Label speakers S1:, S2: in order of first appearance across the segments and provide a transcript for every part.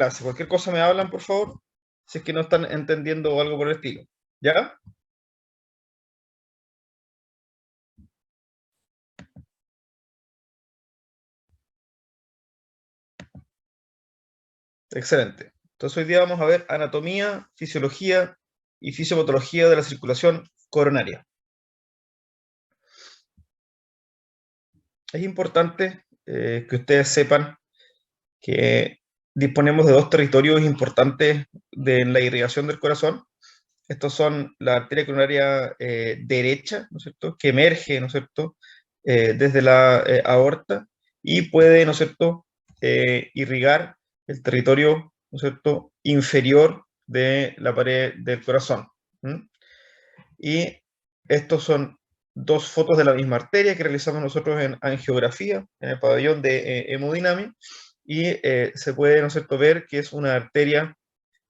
S1: clase. Cualquier cosa me hablan, por favor, si es que no están entendiendo o algo por el estilo. ¿Ya? Excelente. Entonces hoy día vamos a ver anatomía, fisiología y fisiopatología de la circulación coronaria. Es importante que ustedes sepan que disponemos de dos territorios importantes de la irrigación del corazón. Estos son la arteria coronaria derecha, ¿no es cierto?, que emerge, ¿no es cierto?, desde la aorta y puede, ¿no es cierto?, irrigar el territorio, ¿no es cierto?, inferior de la pared del corazón. ¿Mm? Y estos son dos fotos de la misma arteria que realizamos nosotros en angiografía, en el pabellón de hemodinamia, y se puede, ¿no es cierto?, ver que es una arteria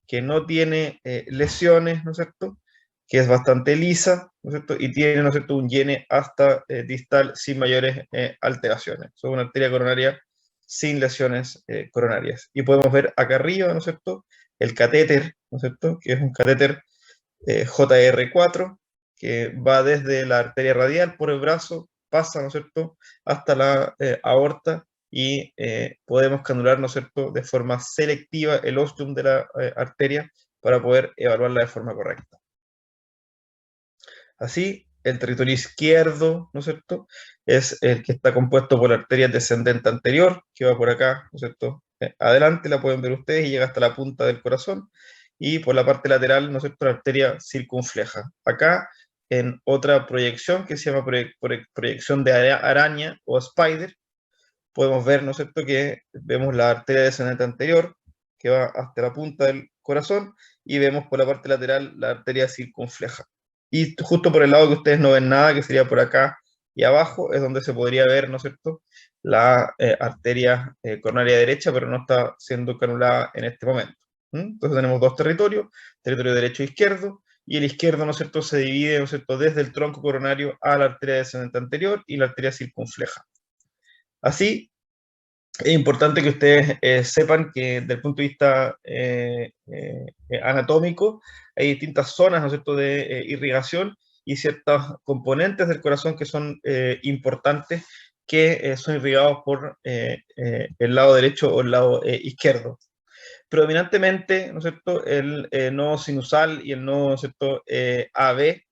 S1: que no tiene lesiones, ¿no es cierto?, que es bastante lisa, ¿no es cierto?, y tiene, ¿no es cierto?, un llene hasta distal sin mayores alteraciones. Es una arteria coronaria sin lesiones coronarias. Y podemos ver acá arriba, ¿no es cierto?, el catéter, ¿no es cierto?, que es un catéter JR4, que va desde la arteria radial por el brazo, pasa, ¿no es cierto?, hasta la aorta, y podemos canular, ¿no es cierto?, de forma selectiva el ostium de la arteria para poder evaluarla de forma correcta. Así, el territorio izquierdo, ¿no es cierto?, es el que está compuesto por la arteria descendente anterior, que va por acá, ¿no es cierto?, adelante, la pueden ver ustedes, y llega hasta la punta del corazón, y por la parte lateral, ¿no es cierto?, la arteria circunfleja. Acá, en otra proyección que se llama proyección de araña o spider, podemos ver, ¿no es cierto?, que vemos la arteria descendente anterior, que va hasta la punta del corazón, y vemos por la parte lateral la arteria circunfleja. Y justo por el lado que ustedes no ven nada, que sería por acá y abajo, es donde se podría ver, ¿no es cierto?, la arteria coronaria derecha, pero no está siendo canulada en este momento. Entonces tenemos dos territorios, territorio derecho e izquierdo, y el izquierdo, ¿no es cierto?, se divide, ¿no es cierto?, desde el tronco coronario a la arteria descendente anterior y la arteria circunfleja. Así, es importante que ustedes sepan que desde el punto de vista anatómico hay distintas zonas, ¿no es cierto?, de irrigación, y ciertos componentes del corazón que son importantes, que son irrigados por el lado derecho o el lado izquierdo. Predominantemente, ¿no es cierto?, el nodo sinusal y el nodo, ¿no es cierto?, AB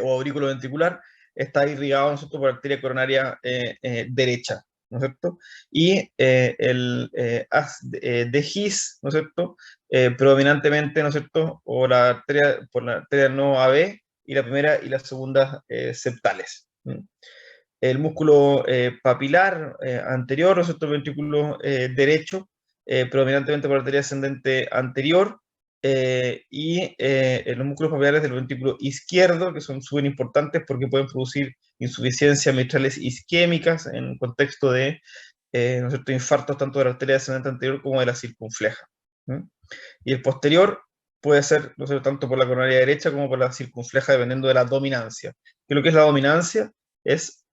S1: o aurículo ventricular está irrigado, ¿no es cierto?, por la arteria coronaria derecha, ¿no es cierto? Y el haz de His, ¿no es cierto?, predominantemente, ¿no es cierto?, o la arteria, por la arteria no AB, y la primera y la segunda septales. El músculo papilar anterior, ¿no es cierto?, el ventrículo derecho, predominantemente por la arteria ascendente anterior, y los músculos papilares del ventrículo izquierdo, que son súper importantes porque pueden producir insuficiencias mitrales isquémicas en contexto de ¿no es cierto?, infartos tanto de la arteria descendente anterior como de la circunfleja. Y el posterior puede ser, no sé, tanto por la coronaria derecha como por la circunfleja, dependiendo de la dominancia. ¿Qué es lo que es la dominancia? Es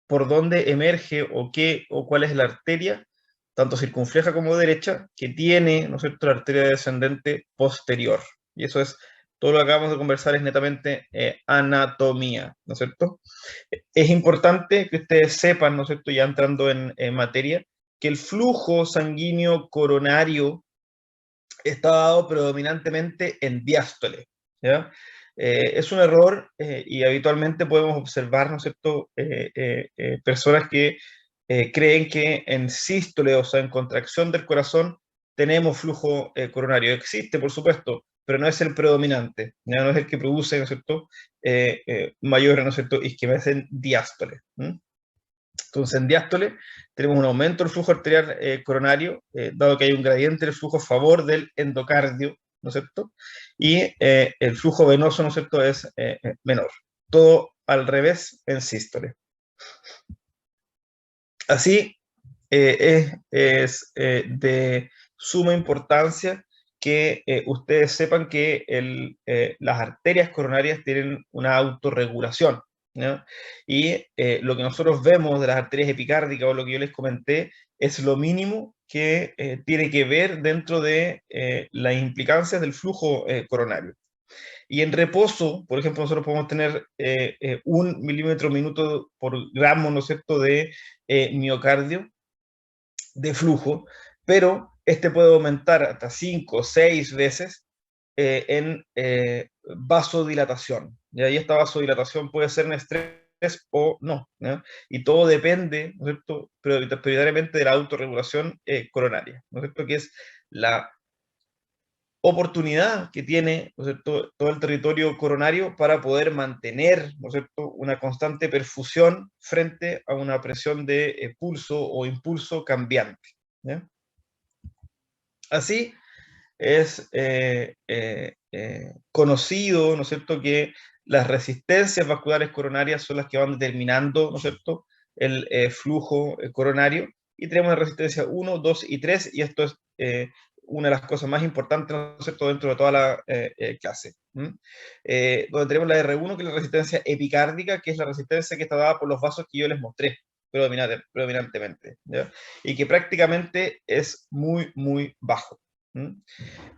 S1: por dónde emerge o qué o cuál es la arteria, tanto circunfleja como derecha, que tiene, ¿no es cierto?, la arteria descendente posterior. Y eso es todo lo que acabamos de conversar, es netamente anatomía, ¿no es cierto? Es importante que ustedes sepan, ¿no es cierto?, ya entrando en materia, que el flujo sanguíneo coronario está dado predominantemente en diástole, ¿ya? Es un error y habitualmente podemos observar, ¿no es cierto?, personas que creen que en sístole, o sea, en contracción del corazón, tenemos flujo coronario. Existe, por supuesto, pero no es el predominante, ¿ya? No es el que produce, ¿no es cierto?, mayor, ¿no es cierto?, isquemia, es en diástole. Entonces, en diástole tenemos un aumento del flujo arterial coronario, dado que hay un gradiente del flujo a favor del endocardio, ¿no es cierto? Y el flujo venoso, ¿no es cierto?, es menor. Todo al revés en sístole. Así, es de suma importancia que ustedes sepan que las arterias coronarias tienen una autorregulación, ¿no? Y lo que nosotros vemos de las arterias epicárdicas, o lo que yo les comenté, es lo mínimo que tiene que ver dentro de las implicancias del flujo coronario. Y en reposo, por ejemplo, nosotros podemos tener 1 milímetro por gramo, ¿no es cierto?, de miocardio, de flujo, pero este puede aumentar hasta 5 o 6 veces en vasodilatación. ¿Ya? Y esta vasodilatación puede ser en estrés o no, ¿ya? Y todo depende, ¿no es cierto?, prioritariamente de la autorregulación coronaria, ¿no es cierto?, que es la oportunidad que tiene, ¿no es cierto?, todo el territorio coronario para poder mantener, ¿no es cierto?, una constante perfusión frente a una presión de pulso o impulso cambiante, ¿ya? Así es conocido, ¿no es cierto?, que las resistencias vasculares coronarias son las que van determinando, ¿no es cierto?, el flujo coronario, y tenemos la resistencia 1, 2 y 3, y esto es una de las cosas más importantes, ¿no es cierto?, dentro de toda la clase. Donde tenemos la R1, que es la resistencia epicárdica, que es la resistencia que está dada por los vasos que yo les mostré predominantemente, ¿ya? Y que prácticamente es muy, muy bajo.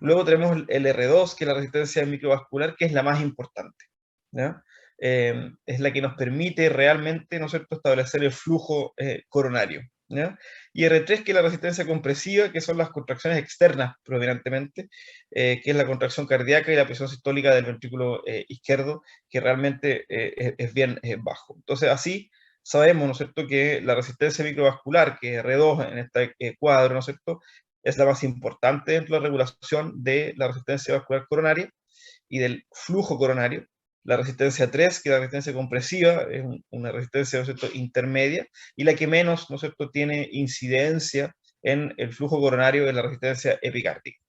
S1: Luego tenemos el R2, que es la resistencia microvascular, que es la más importante, ¿ya? Es la que nos permite realmente, ¿no es cierto?, establecer el flujo coronario, ¿ya? Y R3, que es la resistencia compresiva, que son las contracciones externas predominantemente, que es la contracción cardíaca y la presión sistólica del ventrículo izquierdo, que realmente es bien bajo. Entonces, así sabemos, ¿no es cierto?, que la resistencia microvascular, que es R2 en este cuadro, ¿no es cierto?, es la más importante dentro de la regulación de la resistencia vascular coronaria y del flujo coronario. La resistencia 3, que es la resistencia compresiva, es una resistencia, ¿no es cierto?, intermedia, y la que menos, ¿no es cierto?, tiene incidencia en el flujo coronario es la resistencia epicárdica.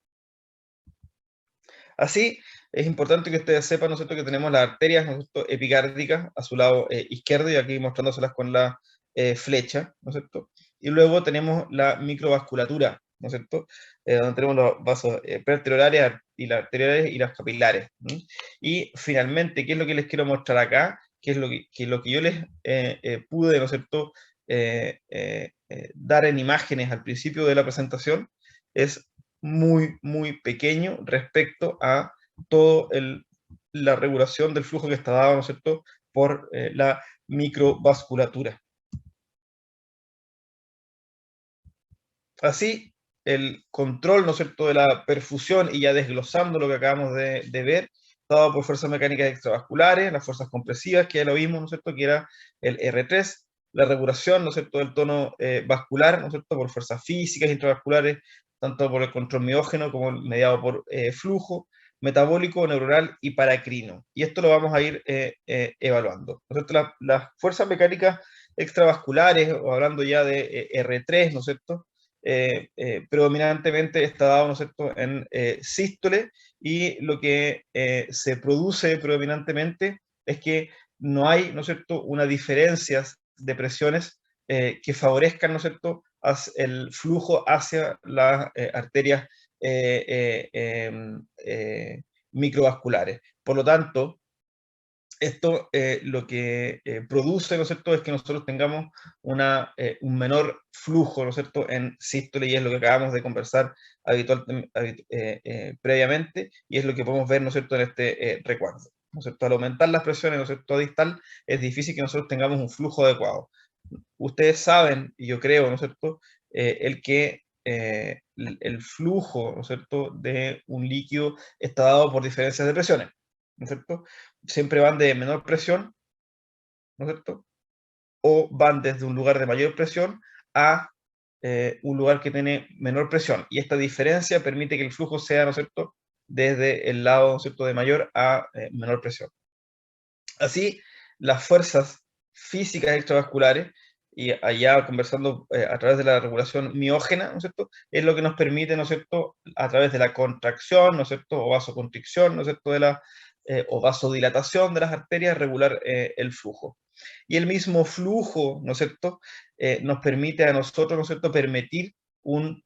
S1: Así, es importante que ustedes sepan, ¿no es cierto?, que tenemos las arterias, ¿no es cierto?, epicárdicas a su lado izquierdo, y aquí mostrándoselas con la flecha, ¿no es cierto? Y luego tenemos la microvasculatura, ¿no es cierto?, donde tenemos los vasos prearteriolares y las arteriales y las capilares. Y finalmente, ¿qué es lo que les quiero mostrar acá? ¿Qué es lo que yo les pude, ¿no es cierto?, dar en imágenes al principio de la presentación, es muy, muy pequeño respecto a toda la regulación del flujo que está dado, ¿no es cierto?, por la microvasculatura. Así, el control, ¿no es cierto?, de la perfusión, y ya desglosando lo que acabamos de ver, dado por fuerzas mecánicas extravasculares, las fuerzas compresivas, que ya lo vimos, ¿no es cierto?, que era el R3, la regulación, ¿no es cierto?, del tono vascular, ¿no es cierto?, por fuerzas físicas intravasculares, tanto por el control miógeno como mediado por flujo, metabólico, neuronal y paracrino. Y esto lo vamos a ir evaluando. ¿No es cierto? Las fuerzas mecánicas extravasculares, o hablando ya de R3, ¿no es cierto?, predominantemente está dado, ¿no es cierto?, en sístole, y lo que se produce predominantemente es que no hay, ¿no es cierto?, una diferencia de presiones que favorezcan, ¿no es cierto?, el flujo hacia las arterias microvasculares. Por lo tanto, esto lo que produce, ¿no es cierto?, es que nosotros tengamos un menor flujo, ¿no es cierto?, en sístole, y es lo que acabamos de conversar previamente, y es lo que podemos ver, ¿no es cierto?, en este recuadro, ¿no es cierto? Al aumentar las presiones, ¿no es cierto?, distal, es difícil que nosotros tengamos un flujo adecuado. Ustedes saben, y yo creo, ¿no es cierto?, el flujo, ¿no es cierto?, de un líquido está dado por diferencias de presiones, ¿no es cierto? Siempre van de menor presión, ¿no es cierto?, o van desde un lugar de mayor presión a un lugar que tiene menor presión. Y esta diferencia permite que el flujo sea, ¿no es cierto?, desde el lado, ¿no es cierto?, de mayor a menor presión. Así, las fuerzas físicas extravasculares, y allá conversando a través de la regulación miógena, ¿no es cierto?, es lo que nos permite, ¿no es cierto?, a través de la contracción, ¿no es cierto?, o vasoconstricción, ¿no es cierto?, o vasodilatación de las arterias, regular el flujo. Y el mismo flujo, ¿no es cierto?, nos permite a nosotros, ¿no es cierto?, permitir una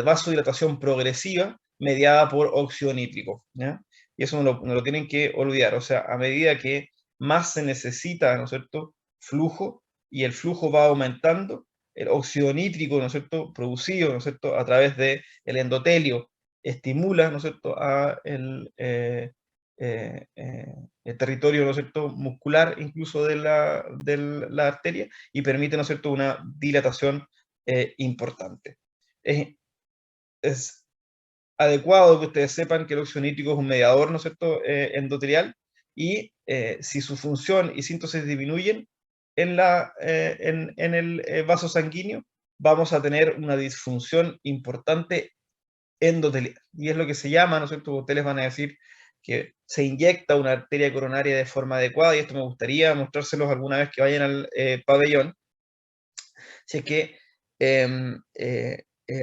S1: vasodilatación progresiva mediada por óxido nítrico, ¿ya? Y eso no lo tienen que olvidar. O sea, a medida que más se necesita, ¿no es cierto?, flujo, y el flujo va aumentando, el óxido nítrico, ¿no es cierto?, producido, ¿no es cierto?, a través del endotelio, estimula, ¿no es cierto?, el territorio, ¿no es cierto?, muscular incluso de la arteria, y permite, ¿no es cierto?, una dilatación importante. Es adecuado que ustedes sepan que el óxido nítrico es un mediador, ¿no es cierto?, endotelial, y si su función y síntesis disminuyen en el vaso sanguíneo, vamos a tener una disfunción importante endotelial. Y es lo que se llama, ¿no es cierto? Ustedes van a decir que se inyecta una arteria coronaria de forma adecuada, y esto me gustaría mostrárselos alguna vez que vayan al pabellón. Si es que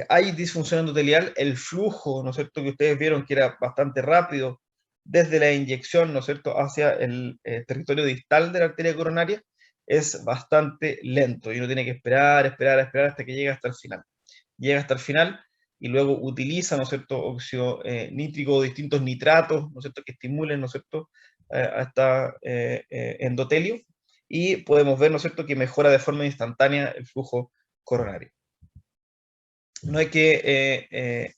S1: hay disfunción endotelial, el flujo, ¿no es cierto?, que ustedes vieron que era bastante rápido desde la inyección, ¿no es cierto?, hacia el territorio distal de la arteria coronaria, es bastante lento y uno tiene que esperar hasta que llegue hasta el final. Llega hasta el final y luego utiliza, ¿no es cierto?, óxido nítrico o distintos nitratos, ¿no es cierto?, que estimulen, ¿no es cierto?, a esta endotelio, y podemos ver, ¿no es cierto?, que mejora de forma instantánea el flujo coronario. No hay que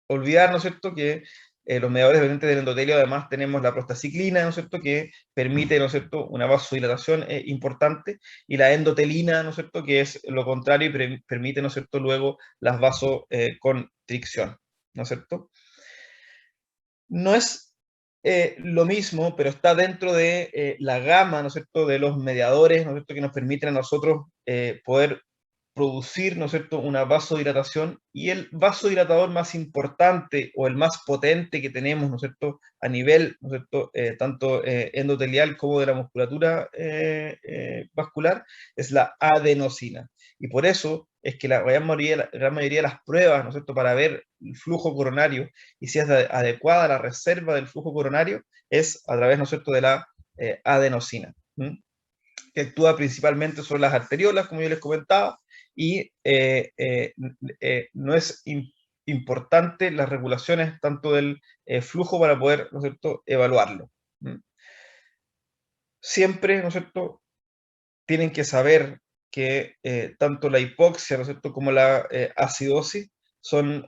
S1: olvidar, ¿no es cierto?, que los mediadores dependientes del endotelio, además tenemos la prostaciclina, ¿no es cierto?, que permite, ¿no es cierto?, una vasodilatación importante, y la endotelina, ¿no es cierto?, que es lo contrario y permite, ¿no es cierto?, luego las vasoconstricción, ¿no es cierto? No es lo mismo, pero está dentro de la gama, ¿no es cierto?, de los mediadores, ¿no es cierto?, que nos permiten a nosotros poder producir, ¿no es cierto?, una vasodilatación, y el vasodilatador más importante o el más potente que tenemos, ¿no es cierto?, a nivel, ¿no es cierto?, tanto endotelial como de la musculatura vascular, es la adenosina. Y por eso es que la gran mayoría de las pruebas, ¿no es cierto?, para ver el flujo coronario y si es adecuada la reserva del flujo coronario, es a través, ¿no es cierto?, de la adenosina, que actúa principalmente sobre las arteriolas, como yo les comentaba, y no es importante las regulaciones tanto del flujo para poder, ¿no es cierto?, evaluarlo. Siempre, ¿no es cierto?, tienen que saber que tanto la hipoxia, ¿no es cierto?, como la acidosis son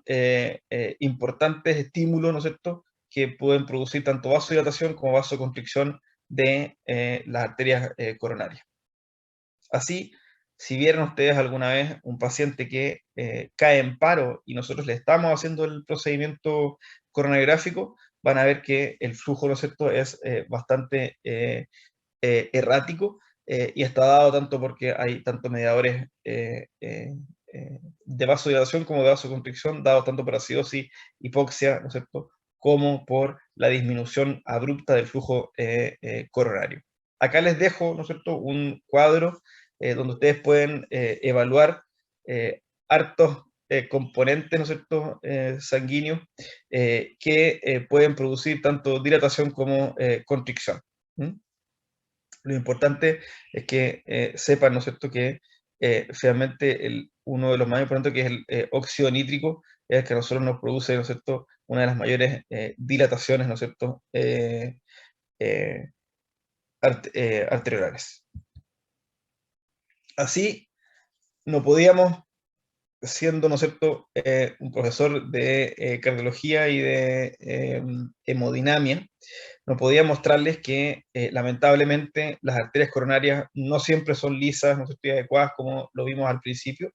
S1: importantes estímulos, ¿no es cierto?, que pueden producir tanto vasodilatación como vasoconstricción de las arterias coronarias. Así, si vieron ustedes alguna vez un paciente que cae en paro y nosotros le estamos haciendo el procedimiento coronariográfico, van a ver que el flujo, ¿no es cierto?, es bastante errático, y está dado tanto porque hay tanto mediadores de vasodilatación como de vasoconstricción, dados tanto por acidosis, hipoxia, ¿no es cierto?, como por la disminución abrupta del flujo coronario. Acá les dejo, ¿no es cierto?, un cuadro donde ustedes pueden evaluar hartos componentes, ¿no es cierto?, sanguíneos que pueden producir tanto dilatación como constricción. Lo importante es que sepan, ¿no es cierto?, que finalmente uno de los más importantes, que es el óxido nítrico, es el que a nosotros nos produce, ¿no es cierto?, una de las mayores dilataciones, ¿no es cierto?, eh, arteriolares. Así, no podíamos, siendo, ¿no es cierto?, un profesor de cardiología y de hemodinamia, no podía mostrarles que lamentablemente las arterias coronarias no siempre son lisas, no son adecuadas como lo vimos al principio,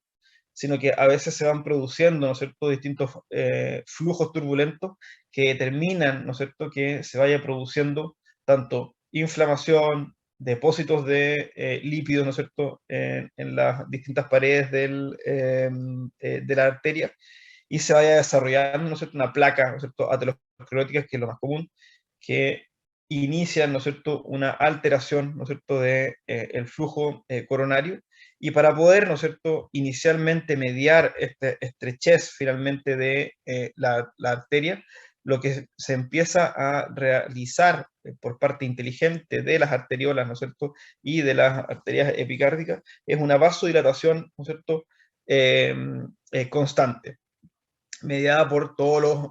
S1: sino que a veces se van produciendo, ¿no es cierto?, distintos flujos turbulentos que determinan, ¿no es cierto?, que se vaya produciendo tanto inflamación, depósitos de lípidos, ¿no es cierto?, en las distintas paredes de la arteria, y se vaya desarrollando, ¿no es cierto?, una placa, ¿no es cierto?, aterosclerótica, que es lo más común, que inician, ¿no es cierto?, una alteración, ¿no es cierto?, de el flujo coronario, y para poder, ¿no es cierto?, inicialmente mediar esta estrechez finalmente de la arteria, lo que se empieza a realizar por parte inteligente de las arteriolas, ¿no es cierto?, y de las arterias epicárdicas, es una vasodilatación, ¿no es cierto?, constante, mediada por todos los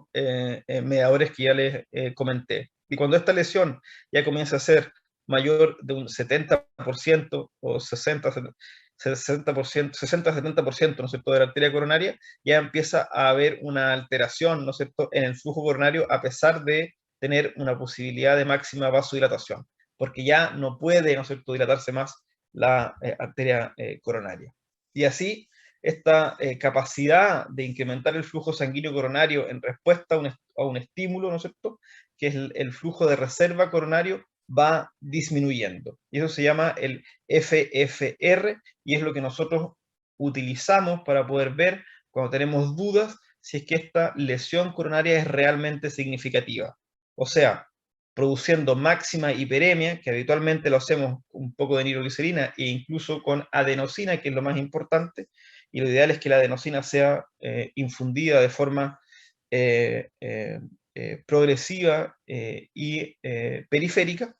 S1: mediadores que ya les comenté. Y cuando esta lesión ya comienza a ser mayor de un 70% o 60%, 60%, 60-70%, ¿no es cierto?, de la arteria coronaria, ya empieza a haber una alteración, ¿no es cierto?, en el flujo coronario, a pesar de tener una posibilidad de máxima vasodilatación, porque ya no puede, ¿no es cierto?, dilatarse más la arteria coronaria. Y así, esta capacidad de incrementar el flujo sanguíneo coronario en respuesta a un estímulo, ¿no es cierto?, que es el flujo de reserva coronario, va disminuyendo. Y eso se llama el FFR, y es lo que nosotros utilizamos para poder ver cuando tenemos dudas si es que esta lesión coronaria es realmente significativa. O sea, produciendo máxima hiperemia, que habitualmente lo hacemos con un poco de nitroglicerina e incluso con adenosina, que es lo más importante, y lo ideal es que la adenosina sea infundida de forma progresiva y periférica.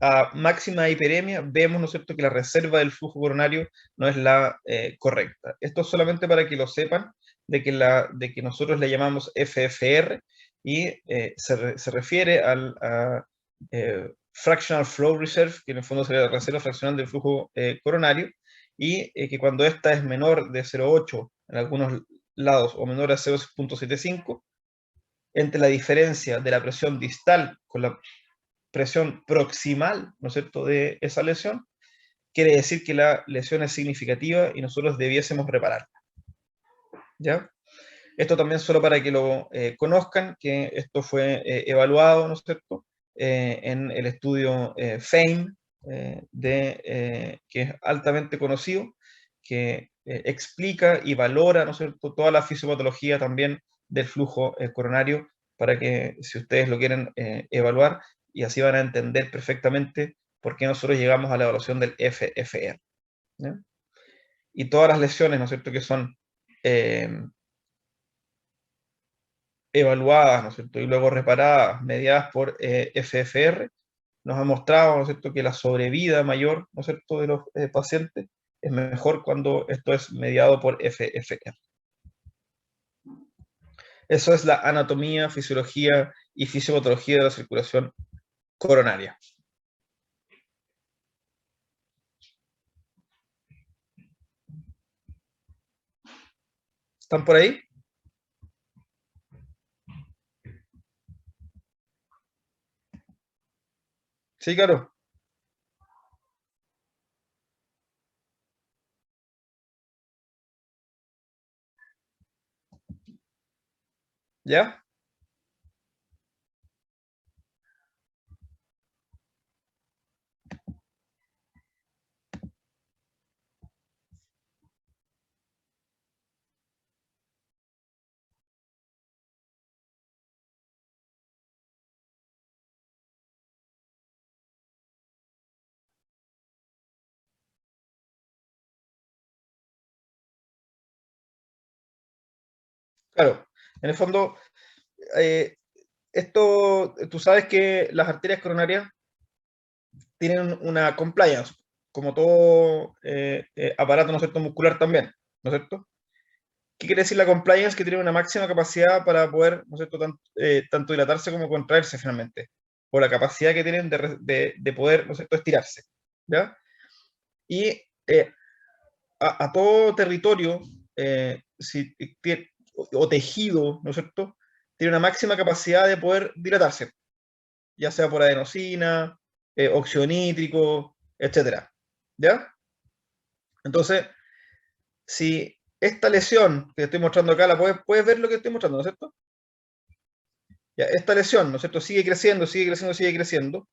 S1: A máxima hiperemia vemos, ¿no es cierto?, que la reserva del flujo coronario no es la correcta. Esto es solamente para que lo sepan, de que nosotros le llamamos FFR, y se refiere a Fractional Flow Reserve, que en el fondo sería la reserva fraccional del flujo coronario, y que cuando esta es menor de 0,8 en algunos lados o menor a 0,75, entre la diferencia de la presión distal con la presión proximal, ¿no es cierto?, de esa lesión, quiere decir que la lesión es significativa y nosotros debiésemos repararla. ¿Ya? Esto también solo para que lo conozcan, que esto fue evaluado, ¿no es cierto?, en el estudio FAME, que es altamente conocido, que explica y valora, ¿no es cierto?, toda la fisiopatología también del flujo coronario, para que si ustedes lo quieren evaluar, y así van a entender perfectamente por qué nosotros llegamos a la evaluación del FFR. ¿Ya? Y todas las lesiones, ¿no es cierto?, que son evaluadas, ¿no es cierto?, y luego reparadas, mediadas por FFR, nos ha mostrado, ¿no es cierto?, que la sobrevida mayor, ¿no es cierto?, de los pacientes es mejor cuando esto es mediado por FFR. Eso es la anatomía, fisiología y fisiopatología de la circulación coronaria. ¿Están por ahí? Sí, claro. ¿Ya? Claro. En el fondo, tú sabes que las arterias coronarias tienen una compliance, como todo aparato, ¿no es cierto?, muscular también, ¿no es cierto? ¿Qué quiere decir la compliance? Que tiene una máxima capacidad para poder, ¿no es cierto?, tanto dilatarse como contraerse finalmente, por la capacidad que tienen de poder, ¿no es cierto?, estirarse, ¿ya? Y a todo territorio o tejido, ¿no es cierto?, tiene una máxima capacidad de poder dilatarse, ya sea por adenosina, óxido nítrico, etcétera, ¿ya? Entonces, si esta lesión que estoy mostrando acá, puedes ver lo que estoy mostrando, ¿no es cierto? Ya, esta lesión, ¿no es cierto?, sigue creciendo, sigue creciendo, sigue creciendo,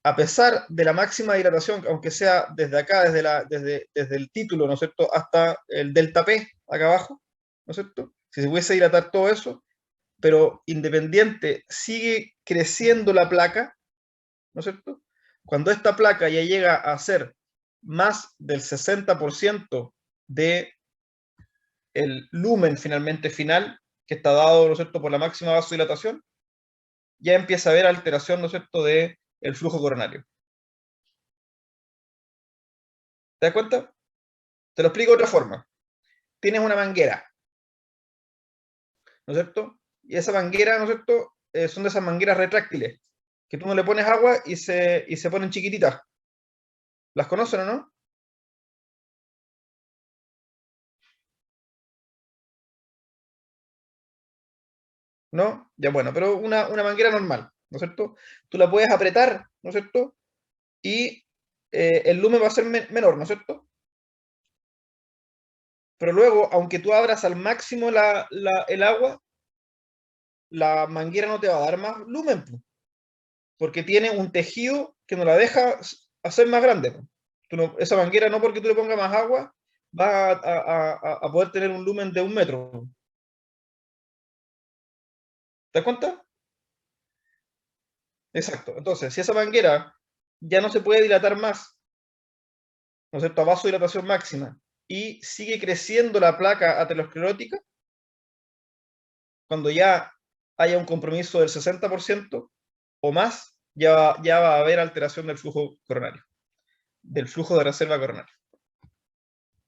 S1: a pesar de la máxima dilatación, aunque sea desde acá, desde el título, ¿no es cierto?, hasta el delta P, acá abajo, ¿no es cierto? Si se pudiese dilatar todo eso, pero independiente, sigue creciendo la placa, ¿no es cierto? Cuando esta placa ya llega a ser más del 60% de el lumen finalmente final, que está dado, ¿no es cierto?, por la máxima vasodilatación, ya empieza a haber alteración, ¿no es cierto?, de el flujo coronario. ¿Te das cuenta? Te lo explico de otra forma. Tienes una manguera, ¿no es cierto? Y esa manguera, ¿no es cierto?, son de esas mangueras retráctiles, que tú no le pones agua y se ponen chiquititas. ¿Las conocen o no? ¿No? Ya bueno, pero una manguera normal, ¿no es cierto? Tú la puedes apretar, ¿no es cierto? Y el lumen va a ser menor, ¿no es cierto? Pero luego, aunque tú abras al máximo el agua, la manguera no te va a dar más lumen, po, porque tiene un tejido que no la deja hacer más grande, po. Esa manguera no porque tú le pongas más agua va a poder tener un lumen de 1 metro. ¿Te das cuenta? Exacto. Entonces, si esa manguera ya no se puede dilatar más, ¿no es cierto?, a vasodilatación máxima, y sigue creciendo la placa aterosclerótica, cuando ya haya un compromiso del 60% o más, ya va a haber alteración del flujo coronario, del flujo de reserva coronaria.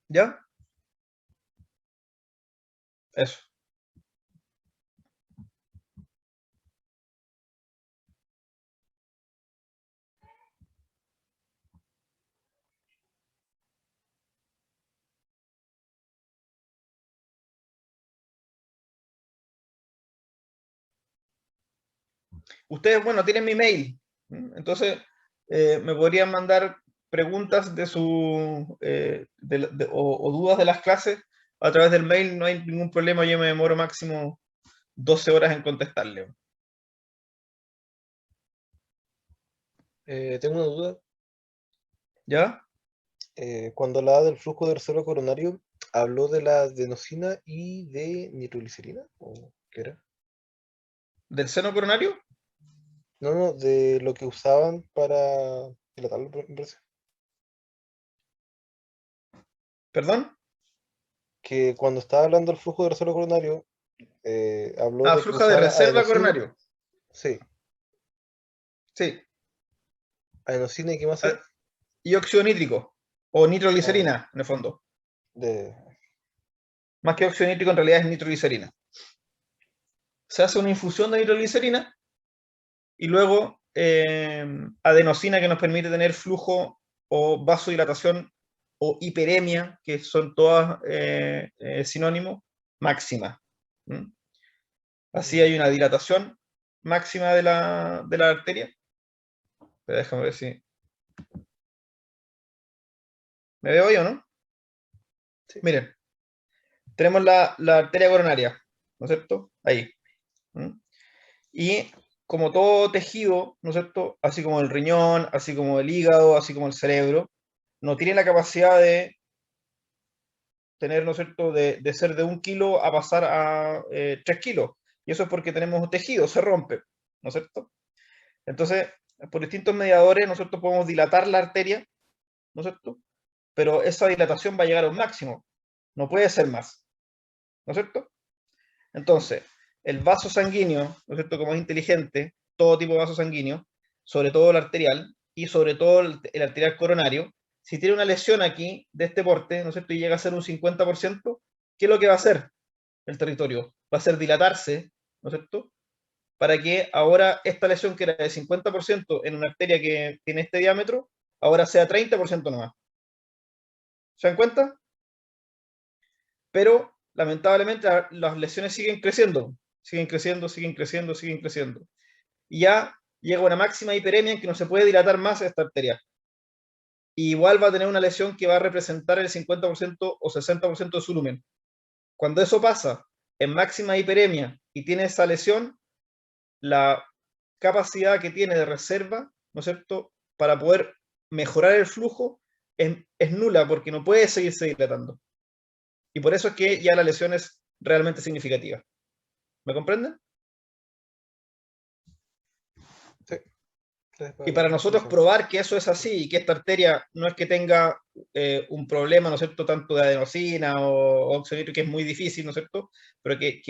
S1: ¿Ya? Eso. Ustedes, bueno, tienen mi mail, entonces me podrían mandar preguntas de su o dudas de las clases a través del mail, no hay ningún problema, yo me demoro máximo 12 horas en contestarle.
S2: Tengo una duda.
S1: ¿Ya?
S2: Cuando hablaba del flujo de reserva coronario, ¿habló de la adenosina y de nitroglicerina? ¿O qué era?
S1: ¿Del seno coronario?
S2: No, no, de lo que usaban para dilatarlo, me parece.
S1: ¿Perdón?
S2: Que cuando estaba hablando del flujo de reserva coronario, habló
S1: Ah,
S2: de que
S1: flujo de
S2: usaban
S1: reserva
S2: adenosina,
S1: coronario.
S2: sí,
S1: Sí.
S2: adenosina y qué más era.
S1: Y óxido nítrico, o
S2: Ah, ya,
S1: nitroglicerina, en el fondo.
S2: de,
S1: Más que óxido nítrico, en realidad es nitroglicerina. Se hace una infusión de nitroglicerina y luego adenosina, que nos permite tener flujo o vasodilatación o hiperemia, que son todas sinónimos, máxima. ¿Mm? Así hay
S2: ya.
S1: una dilatación máxima de la arteria. Pero déjame ver si me veo yo, ¿no?
S2: Sí.
S1: Miren, tenemos la arteria coronaria, ¿no es cierto? Ahí. ¿Mm? Y como todo tejido, ¿no es cierto? Así como el riñón, así como el hígado, así como el cerebro, no tiene la capacidad de tener, ¿no es cierto?, de ser de 1 kilo a pasar a 3 kilos. Y eso es porque tenemos tejido, se rompe, ¿no es cierto? Entonces, por distintos mediadores, ¿no es cierto?, podemos dilatar la arteria, ¿no es cierto? Pero esa dilatación va a llegar a un máximo, no puede ser más, ¿no es cierto? Entonces, el vaso sanguíneo, ¿no es cierto?, como es inteligente, todo tipo de vaso sanguíneo, sobre todo el arterial y sobre todo el arterial coronario, si tiene una lesión aquí de este porte, ¿no es cierto?, y llega a ser un 50%, ¿qué es lo que va a hacer el territorio? Va a ser dilatarse, ¿no es cierto?, para que ahora esta lesión que era de 50% en una arteria que tiene este diámetro, ahora sea 30% nomás. ¿Se dan cuenta? Pero lamentablemente las lesiones siguen creciendo, siguen creciendo, siguen creciendo, siguen creciendo. Y ya llega una máxima hiperemia en que no se puede dilatar más esta arteria. Y igual va a tener una lesión que va a representar el 50% o 60% de su lumen. Cuando eso pasa en máxima hiperemia y tiene esa lesión, la capacidad que tiene de reserva, ¿no es cierto?, para poder mejorar el flujo es nula porque no puede seguirse dilatando. Y por eso es que ya la lesión es realmente significativa. ¿Me comprenden?
S2: Sí, gracias
S1: Y
S2: para
S1: para
S2: la
S1: nosotros
S2: explicación.
S1: probar que eso es así y que esta arteria no es que tenga un problema, ¿no es cierto?, tanto de adenosina o óxido nítrico, que es muy difícil, ¿no es cierto?, pero que,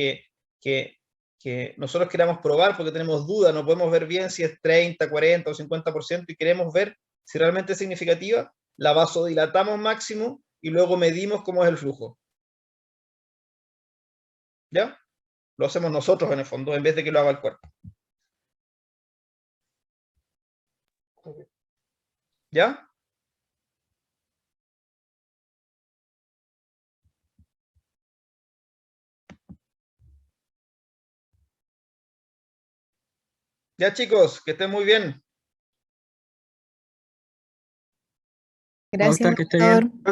S1: que nosotros queramos probar porque tenemos dudas, no podemos ver bien si es 30, 40 o 50% y queremos ver si realmente es significativa, la vasodilatamos máximo y luego medimos cómo es el flujo. ¿Ya? Lo hacemos nosotros en el fondo en vez de que lo haga el cuerpo.
S2: Ok.
S1: ¿Ya? Ya chicos, que estén muy bien.
S3: Gracias,
S4: Oscar, que esté
S3: doctor.
S4: bien.